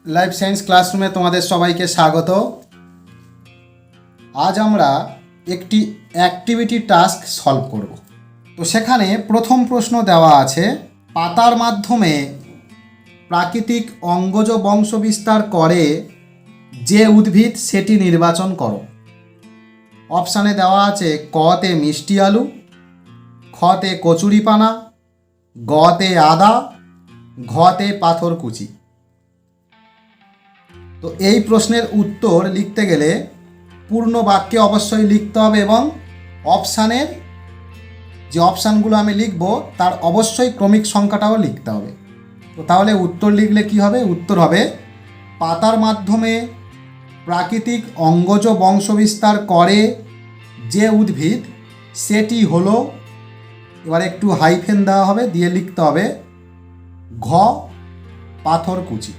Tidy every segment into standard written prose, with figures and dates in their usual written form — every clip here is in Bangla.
লাইফ সায়েন্স ক্লাসরুমে তোমাদের সবাইকে স্বাগত। আজ আমরা একটি অ্যাক্টিভিটি টাস্ক সলভ করব। তো সেখানে প্রথম প্রশ্ন দেওয়া আছে, পাতার মাধ্যমে প্রাকৃতিক অঙ্গজ বংশ বিস্তার করে যে উদ্ভিদ সেটি নির্বাচন করো। অপশানে দেওয়া আছে কতে মিষ্টি আলু, খতে কচুরিপানা, গতে আদা, ঘতে পাথরকুচি। তো এই প্রশ্নের উত্তর লিখতে গেলে পূর্ণ বাক্যে অবশ্যই লিখতে হবে এবং অপশানের যে অপশানগুলো আমি লিখব তার অবশ্যই ক্রমিক সংখ্যাটাও লিখতে হবে। তো তাহলে উত্তর লিখলে কি হবে? উত্তর হবে পাতার মাধ্যমে প্রাকৃতিক অঙ্গজ বংশবিস্তার করে যে উদ্ভিদ সেটি হলো, এবার একটু হাইফেন দেওয়া হবে, দিয়ে লিখতে হবে ঘ পাথরকুচি।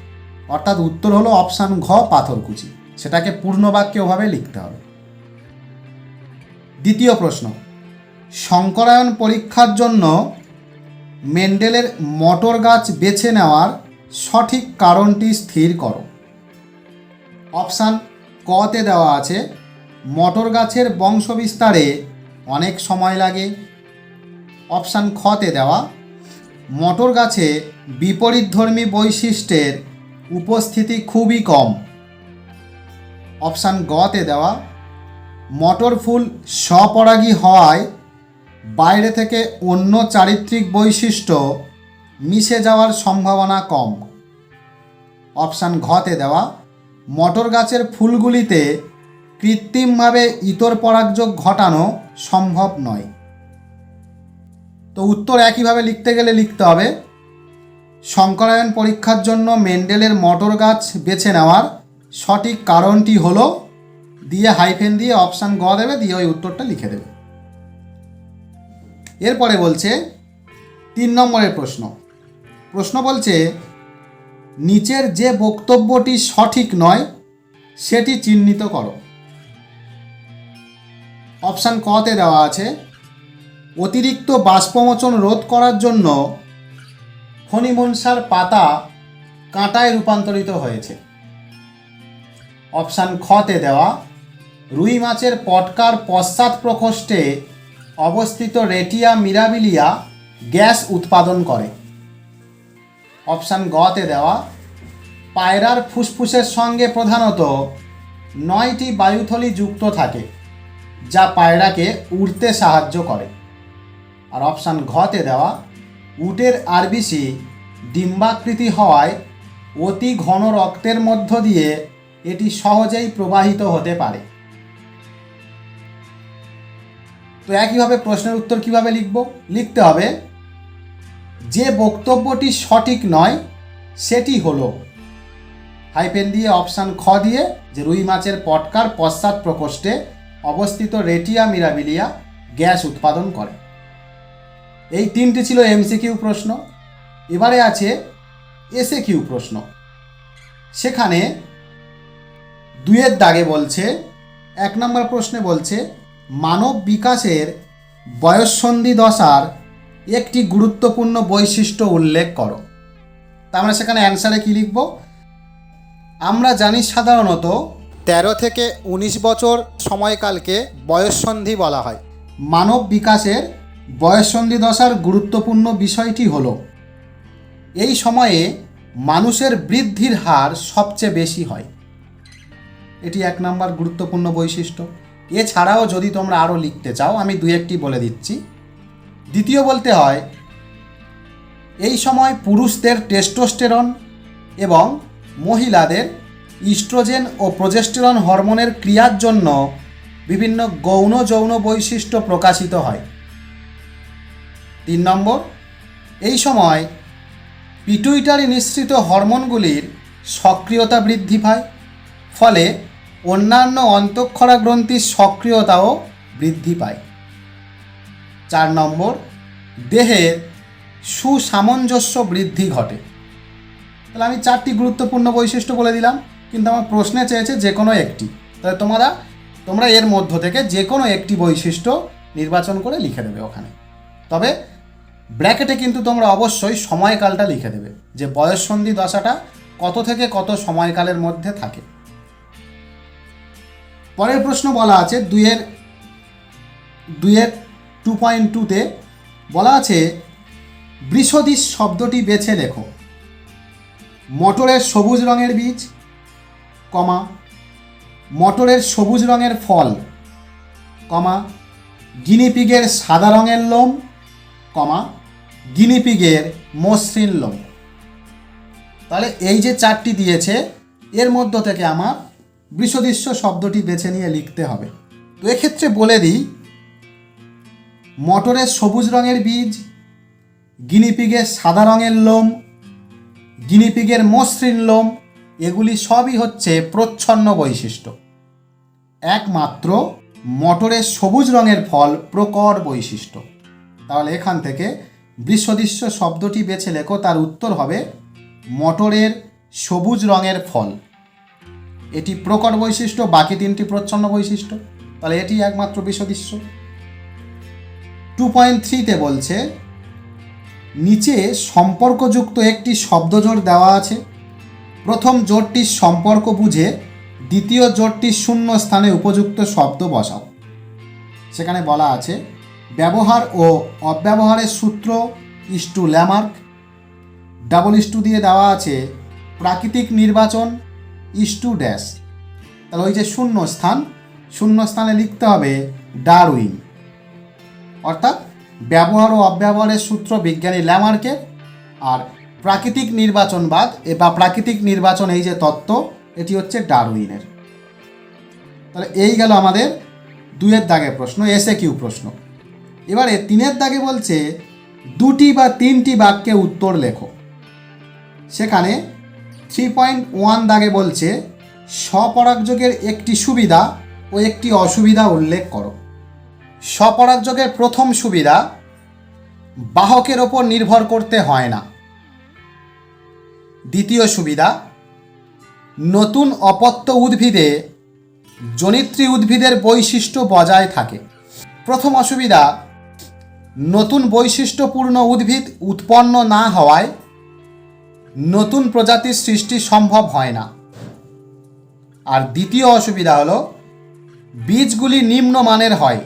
অর্থাৎ উত্তর হলো অপশান ঘ পাথরকুচি। সেটাকে পূর্ণ বাক্যে ওভাবে লিখতে হবে। দ্বিতীয় প্রশ্ন, শঙ্করায়ন পরীক্ষার জন্য মেন্ডেলের মটর গাছ বেছে নেওয়ার সঠিক কারণটি স্থির করো। অপশান কতে দেওয়া আছে মটর গাছের বংশবিস্তারে অনেক সময় লাগে। অপশান খতে দেওয়া মটর গাছে বিপরীতধর্মী বৈশিষ্ট্যের উপস্থিতি খুবই কম। অপশান গতে দেওয়া মটর ফুল স্বপরাগী হওয়ায় বাইরে থেকে অন্য চারিত্রিক বৈশিষ্ট্য মিশে যাওয়ার সম্ভাবনা কম। অপশান ঘতে দেওয়া মটর গাছের ফুলগুলিতে কৃত্রিমভাবে ইতর পরাগযোগ ঘটানো সম্ভব নয়। তো উত্তর একইভাবে লিখতে গেলে লিখতে হবে শঙ্করায়ন পরীক্ষার জন্য মেন্ডেলের মটর গাছ বেছে নেওয়ার সঠিক কারণটি হলো, দিয়ে হাইফেন দিয়ে অপশান গ দেবে, দিয়ে ওই উত্তরটা লিখে দেবে। এরপরে বলছে 3 নম্বরের প্রশ্ন বলছে নিচের যে বক্তব্যটি সঠিক নয় সেটি চিহ্নিত করো। অপশান কতে দেওয়া আছে অতিরিক্ত বাষ্পমোচন রোধ করার জন্য ফণিমনসার পাতা কাঁটায় রূপান্তরিত হয়েছে। অপশান খতে দেওয়া রুই মাছের পটকার পশ্চাৎ প্রকোষ্ঠে অবস্থিত রেটিয়া মিরাবিলিয়া গ্যাস উৎপাদন করে। অপশান গতে দেওয়া পায়রার ফুসফুসের সঙ্গে প্রধানত 9টি বায়ুথলি যুক্ত থাকে যা পায়রাকে উড়তে সাহায্য করে। আর অপশান ঘতে দেওয়া উটের আরবিসি ডিম্বাকৃতি হওয়ায় অতি ঘন রক্তের মধ্য দিয়ে এটি সহজেই প্রবাহিত হতে পারে। তো একইভাবে প্রশ্নের উত্তর কিভাবে লিখব? লিখতে হবে যে বক্তব্যটি সঠিক নয় সেটি হলো, হাইফেন দিয়ে অপশান খ দিয়ে যে রুই মাছের পটকার পশ্চাৎ প্রকোষ্ঠে অবস্থিত রেটিয়া মিরাবিলিয়া গ্যাস উৎপাদন করে। এই 3টি ছিল এমসিকিউ প্রশ্ন। এবারে আছে এসএকিউ প্রশ্ন। সেখানে 2-এর দাগে বলছে, 1 নম্বর প্রশ্নে বলছে মানব বিকাশের বয়ঃসন্ধি দশার একটি গুরুত্বপূর্ণ বৈশিষ্ট্য উল্লেখ করো। তা আমরা সেখানে অ্যান্সারে কী লিখব? আমরা জানি সাধারণত 13 থেকে 19 বছর সময়কালকে বয়ঃসন্ধি বলা হয়। মানব বিকাশের বয়ঃসন্ধি দশার গুরুত্বপূর্ণ বিষয়টি হলো এই সময়ে মানুষের বৃদ্ধির হার সবচেয়ে বেশি হয়। এটি 1 নম্বর গুরুত্বপূর্ণ বৈশিষ্ট্য। এছাড়াও যদি তোমরা আরও লিখতে চাও আমি 2-1টি বলে দিচ্ছি। দ্বিতীয় বলতে হয় এই সময় পুরুষদের টেস্টোস্টেরন এবং মহিলাদের ইস্ট্রোজেন ও প্রোজেস্টেরন হরমোনের ক্রিয়ার জন্য বিভিন্ন গৌণ যৌন বৈশিষ্ট্য প্রকাশিত হয়। 3 নম্বর এই সময় পিটুইটারি নিঃসৃত হরমোনগুলির সক্রিয়তা বৃদ্ধি পায়, ফলে অন্যান্য অন্তঃক্ষরা গ্রন্থির সক্রিয়তাও বৃদ্ধি পায়। 4 নম্বর দেহের সুসামঞ্জস্য বৃদ্ধি ঘটে। তাহলে আমি 4টি গুরুত্বপূর্ণ বৈশিষ্ট্য বলে দিলাম, কিন্তু আমার প্রশ্নে চেয়েছে যে কোনো একটি। তাহলে তোমরা এর মধ্য থেকে যে কোনো একটি বৈশিষ্ট্য নির্বাচন করে লিখে দেবে ওখানে। তবে ব্র্যাকেটে কিন্তু তোমরা অবশ্যই সময়কালটা লিখে দেবে, যে বয়ঃসন্ধি দশাটা কত থেকে কত সময়কালের মধ্যে থাকে। পরের প্রশ্ন বলা আছে 2.2তে বলা আছে বৃষদিশ শব্দটি বেছে লেখো। মটরের সবুজ রঙের বীজ, কমা, মটরের সবুজ রঙের ফল, কমা, গিনিপিগের সাদা রঙের লোম, কমা, গিনিপিগের মসৃণ লোম। তাহলে এই যে চারটি দিয়েছে এর মধ্য থেকে আমার বৃষদৃশ্য শব্দটি বেছে নিয়ে লিখতে হবে। তো এক্ষেত্রে বলে দিই, মটরের সবুজ রঙের বীজ, গিনিপিগের সাদা রঙের লোম, গিনিপিগের মসৃণ লোম, এগুলি সবই হচ্ছে প্রচ্ছন্ন বৈশিষ্ট্য। একমাত্র মটরের সবুজ রঙের ফল প্রকট বৈশিষ্ট্য। তাহলে এখান থেকে বৃষদৃশ্য শব্দটি বেছে লেখো, তার উত্তর হবে মটরের সবুজ রঙের ফল। এটি প্রকট বৈশিষ্ট্য, বাকি তিনটি প্রচ্ছন্ন বৈশিষ্ট্য। তাহলে এটি একমাত্র বৃষদৃশ্য। 2.3তে বলছে নিচে সম্পর্কযুক্ত একটি শব্দজোড় দেওয়া আছে। প্রথম জোড়টির সম্পর্ক বুঝে দ্বিতীয় জোড়টির শূন্য স্থানে উপযুক্ত শব্দ বসাও। সেখানে বলা আছে ব্যবহার ও অব্যবহারের সূত্র ইস্টু ল্যামার্ক, ডাবল ইস্টু দিয়ে দেওয়া আছে প্রাকৃতিক নির্বাচন ইস্টু ড্যাশ। তাহলে ওই যে শূন্য স্থানে লিখতে হবে ডারউইন। অর্থাৎ ব্যবহার ও অব্যবহারের সূত্র বিজ্ঞানী ল্যামার্কের, আর প্রাকৃতিক নির্বাচনবাদ বা প্রাকৃতিক নির্বাচন এই যে তত্ত্ব, এটি হচ্ছে ডারউইনের। তাহলে এই গেল আমাদের 2-এর দাগের প্রশ্ন, এসএকিউ প্রশ্ন। এবারে 3-এর দাগে বলছে 2টি বা 3টি বাক্যে উত্তর লেখো। সেখানে 3.1 দাগে বলছে স্বপরাগযোগের একটি সুবিধা ও একটি অসুবিধা উল্লেখ করো। স্বপরাগযোগের প্রথম সুবিধা, বাহকের ওপর নির্ভর করতে হয় না। দ্বিতীয় সুবিধা, নতুন অপত্য উদ্ভিদে জনিত্রী উদ্ভিদের বৈশিষ্ট্য বজায় থাকে। প্রথম অসুবিধা, নতুন বৈশিষ্ট্যপূর্ণ উদ্ভিদ উৎপন্ন না হওয়ায় নতুন প্রজাতির সৃষ্টি সম্ভব হয় না। আর দ্বিতীয় অসুবিধা হলো বীজগুলি নিম্নমানের হয়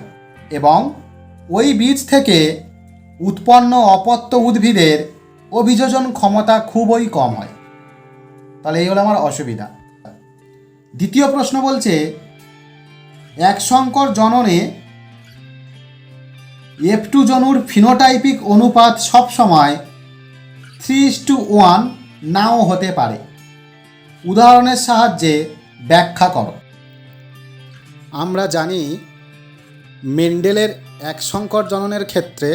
এবং ওই বীজ থেকে উৎপন্ন অপত্য উদ্ভিদের অভিযোজন ক্ষমতা খুবই কম হয়। তাহলে এই হলো আমার অসুবিধা। দ্বিতীয় প্রশ্ন বলছে একসংকর জননে F2 জনুর ফিনোটাইপিক অনুপাত সবসময় 3:1 নাও হতে পারে। উদাহরণের সাহায্যে ব্যাখ্যা করো। আমরা জানি মেন্ডেলের একসংকর জননের ক্ষেত্রে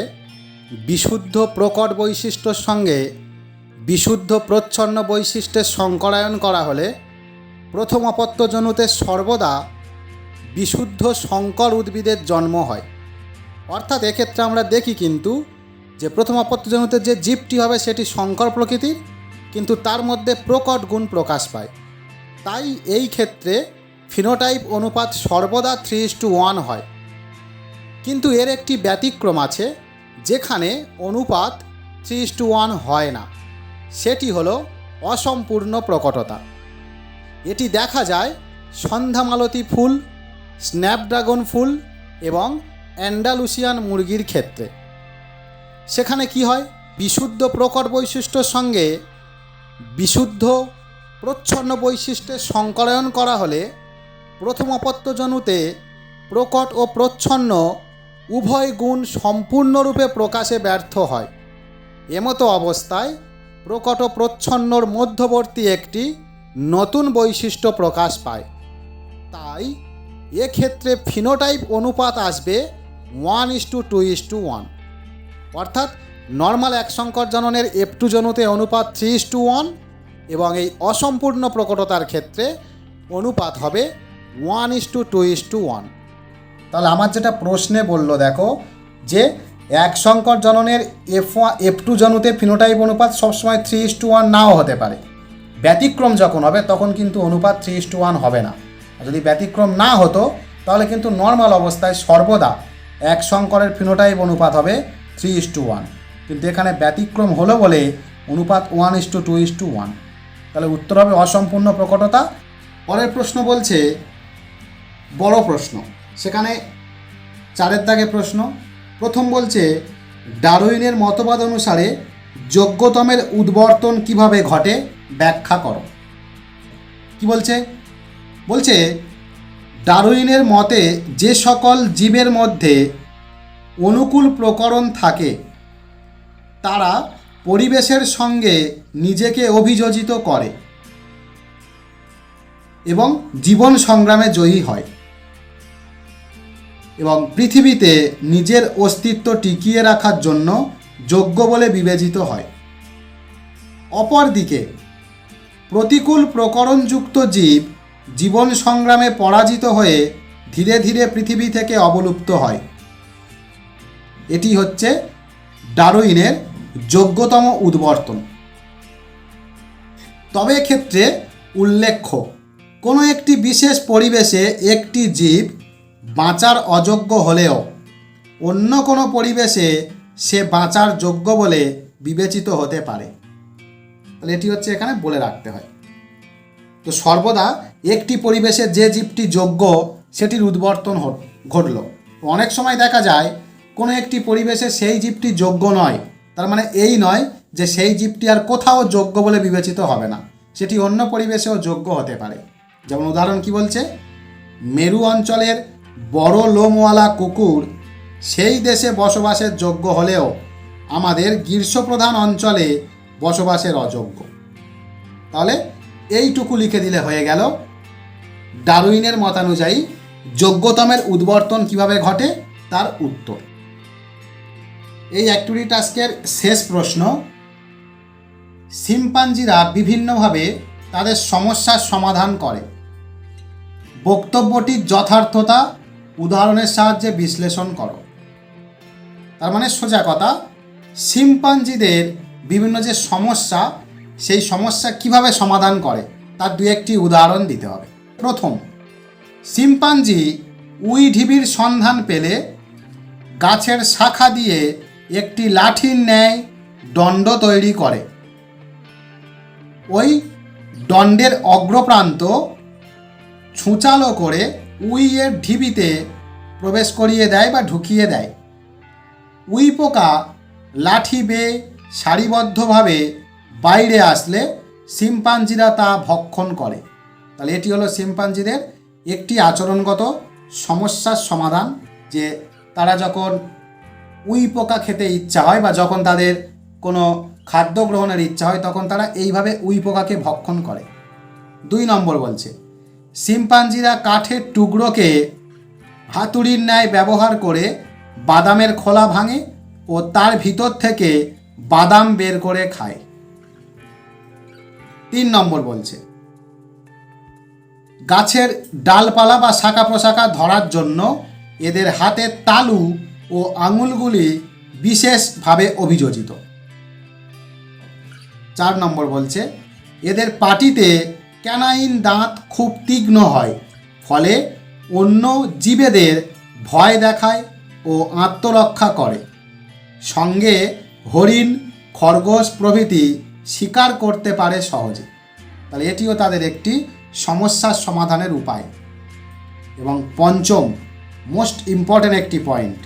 বিশুদ্ধ প্রকট বৈশিষ্ট্যর সঙ্গে বিশুদ্ধ প্রচ্ছন্ন বৈশিষ্ট্যের সংকরায়ন করা হলে প্রথম অপত্য জনুতে সর্বদা বিশুদ্ধ সংকর উদ্ভিদের জন্ম হয়। অর্থাৎ এক্ষেত্রে আমরা দেখি কিন্তু যে প্রথম অপত্য জনুতে যে জীবটি হবে সেটি সংকর প্রকৃতির, কিন্তু তার মধ্যে প্রকট গুণ প্রকাশ পায়। তাই এই ক্ষেত্রে ফিনোটাইপ অনুপাত সর্বদা 3:1 হয়। কিন্তু এর একটি ব্যতিক্রম আছে যেখানে অনুপাত 3:1 হয় না, সেটি হলো অসম্পূর্ণ প্রকটতা। এটি দেখা যায় সন্ধ্যামালতী ফুল, স্ন্যাপড্রাগন ফুল এবং অ্যান্ডালুসিয়ান মুরগির ক্ষেত্রে। সেখানে কি হয়, বিশুদ্ধ প্রকট বৈশিষ্ট্যর সঙ্গে বিশুদ্ধ প্রচ্ছন্ন বৈশিষ্ট্যের সংকরায়ন করা হলে প্রথম অপত্য জনুতে প্রকট ও প্রচ্ছন্ন উভয় গুণ সম্পূর্ণরূপে প্রকাশে ব্যর্থ হয়। এমতো অবস্থায় প্রকট ও প্রচ্ছন্নর মধ্যবর্তী একটি নতুন বৈশিষ্ট্য প্রকাশ পায়। তাই এক্ষেত্রে ফিনোটাইপ অনুপাত আসবে 1:2:1। অর্থাৎ নর্মাল একসংকর জননের F2 জনুতে অনুপাত 3:1 এবং এই অসম্পূর্ণ প্রকটতার ক্ষেত্রে অনুপাত হবে 1:2:1। তাহলে আমার যেটা প্রশ্নে বললো দেখো যে একসংকর জননের F2 জনুতে ফিনোটাইপ অনুপাত সবসময় 3:1 নাও হতে পারে। ব্যতিক্রম যখন হবে তখন কিন্তু অনুপাত 3:1 হবে না। আর যদি ব্যতিক্রম না হতো তাহলে কিন্তু নর্মাল অবস্থায় সর্বদা একসংকরের ফিনোটাইপ অনুপাত হবে 3:1। কিন্তু এখানে ব্যতিক্রম হলো বলে অনুপাত 1:2:1। তাহলে উত্তর হবে অসম্পূর্ণ প্রকটতা। পরের প্রশ্ন বলছে বড় প্রশ্ন, সেখানে 4 দাগে প্রশ্ন। প্রথম বলছে ডারউইনের মতবাদ অনুসারে যোগ্যতমের উদ্বর্তন কিভাবে ঘটে ব্যাখ্যা করো। কি বলছে? বলছে ডারউইনের মতে যে সকল জীবের মধ্যে অনুকূল প্রকরণ থাকে তারা পরিবেশের সঙ্গে নিজেকে অভিযোজিত করে এবং জীবন সংগ্রামে জয়ী হয় এবং পৃথিবীতে নিজের অস্তিত্ব টিকিয়ে রাখার জন্য যোগ্য বলে বিবেচিত হয়। অপরদিকে প্রতিকূল প্রকরণযুক্ত জীব জীবন সংগ্রামে পরাজিত হয়ে ধীরে ধীরে পৃথিবী থেকে অবলুপ্ত হয়। এটি হচ্ছে ডারউইনের যোগ্যতম উদ্বর্তন। তবে এক্ষেত্রে উল্লেখ্য, কোনো একটি বিশেষ পরিবেশে একটি জীব বাঁচার অযোগ্য হলেও অন্য কোনো পরিবেশে সে বাঁচার যোগ্য বলে বিবেচিত হতে পারে। তাহলে এটি হচ্ছে এখানে বলে রাখতে হয়। তো সর্বদা একটি পরিবেশে যে জীবটি যোগ্য সেটির উদ্বর্তন ঘটল। অনেক সময় দেখা যায় কোনো একটি পরিবেশে সেই জীবটি যোগ্য নয়, তার মানে এই নয় যে সেই জীবটি আর কোথাও যোগ্য বলে বিবেচিত হবে না, সেটি অন্য পরিবেশেও যোগ্য হতে পারে। যেমন উদাহরণ কি বলছে, মেরু অঞ্চলের বড় লোমওয়ালা কুকুর সেই দেশে বসবাসের যোগ্য হলেও আমাদের গ্রীষ্মপ্রধান অঞ্চলে বসবাসের অযোগ্য। তাহলে এইটুকু লিখে দিলে হয়ে গেল ডারউইনের মতানুযায়ী যোগ্যতমের উদ্বর্তন কিভাবে ঘটে তার উত্তর। এই অ্যাক্টিভিটি টাস্কের শেষ প্রশ্ন, শিম্পাঞ্জিরা বিভিন্নভাবে তাদের সমস্যার সমাধান করে। বক্তব্যটির যথার্থতা উদাহরণের সাহায্যে বিশ্লেষণ করো। তার মানে সোজা কথা, শিম্পাঞ্জিদের বিভিন্ন যে সমস্যা সেই সমস্যা কিভাবে সমাধান করে তার 2-1টি উদাহরণ দিতে হবে। প্রথম, শিম্পাঞ্জি উই ঢিবির সন্ধান পেলে গাছের শাখা দিয়ে একটি লাঠির ন্যায় দণ্ড তৈরি করে। ওই দণ্ডের অগ্রপ্রান্ত ছুঁচালো করে উইয়ের ঢিবিতে প্রবেশ করিয়ে দেয় বা ঢুকিয়ে দেয়। উই পোকা লাঠি বেয়ে সারিবদ্ধভাবে বাইরে আসলে শিম্পাঞ্জিরা তা ভক্ষণ করে। তাহলে এটি হলো শিম্পাঞ্জিদের একটি আচরণগত সমস্যার সমাধান, যে তারা যখন উই পোকা খেতে ইচ্ছা হয় বা যখন তাদের কোনো খাদ্য গ্রহণের ইচ্ছা হয় তখন তারা এইভাবে উই পোকাকে ভক্ষণ করে। 2 নম্বর বলছে, শিম্পাঞ্জিরা কাঠের টুকরোকে হাতুড়ির ন্যায় ব্যবহার করে বাদামের খোলা ভাঙে ও তার ভিতর থেকে বাদাম বের করে খায়। 3 নম্বর বলছে, গাছের ডালপালা বা শাখা প্রশাখা ধরার জন্য এদের হাতের তালু ও আঙুলগুলি বিশেষভাবে অভিযোজিত। 4 নম্বর বলছে, এদের পাটিতে ক্যানাইন দাঁত খুব তীক্ষ্ণ হয়, ফলে অন্য জীবেদের ভয় দেখায় ও আত্মরক্ষা করে। সঙ্গে হরিণ, খরগোশ প্রভৃতি শিকার করতে পারে সহজে। তাহলে এটিও তাদের একটি সমস্যার সমাধানের উপায়। এবং 5ম মোস্ট ইম্পর্ট্যান্ট একটি পয়েন্ট,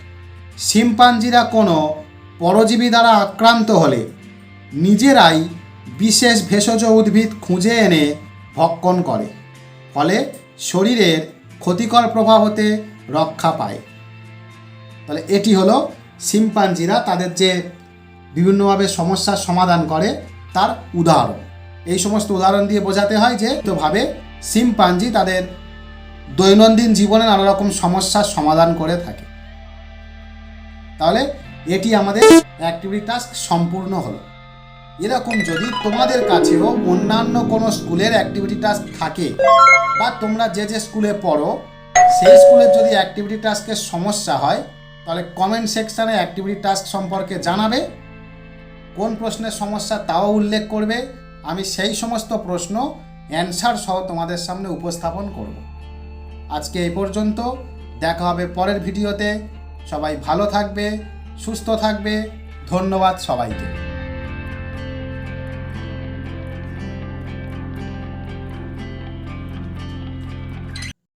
শিম্পাঞ্জিরা কোনো পরজীবী দ্বারা আক্রান্ত হলে নিজেরাই বিশেষ ভেষজ উদ্ভিদ খুঁজে এনে ভক্ষণ করে, ফলে শরীরের ক্ষতিকর প্রভাব হতে রক্ষা পায়। তাহলে এটি হলো শিম্পাঞ্জিরা তাদের যে বিভিন্নভাবে সমস্যার সমাধান করে তার উদাহরণ। এই সমস্ত উদাহরণ দিয়ে বোঝাতে হয় যে ভাবে শিম্পাঞ্জি তাদের দৈনন্দিন জীবনে নানা রকম সমস্যার সমাধান করে থাকে। তাহলে এটি আমাদের অ্যাক্টিভিটি টাস্ক সম্পূর্ণ হলো। এরকম যদি তোমাদের কাছেও অন্যান্য কোনো স্কুলের অ্যাক্টিভিটি টাস্ক থাকে বা তোমরা যে যে স্কুলে পড়ো সেই স্কুলের যদি অ্যাক্টিভিটি টাস্কের সমস্যা হয় তাহলে কমেন্ট সেকশানে অ্যাক্টিভিটি টাস্ক সম্পর্কে জানাবে। কোন প্রশ্নের সমস্যা তাও উল্লেখ করবে, আমি সেই সমস্ত প্রশ্ন অ্যান্সার সহ তোমাদের সামনে উপস্থাপন করব। আজকে এই পর্যন্ত, দেখা হবে পরের ভিডিওতে। সবাই ভালো থাকবে, সুস্থ থাকবে। ধন্যবাদ সবাইকে।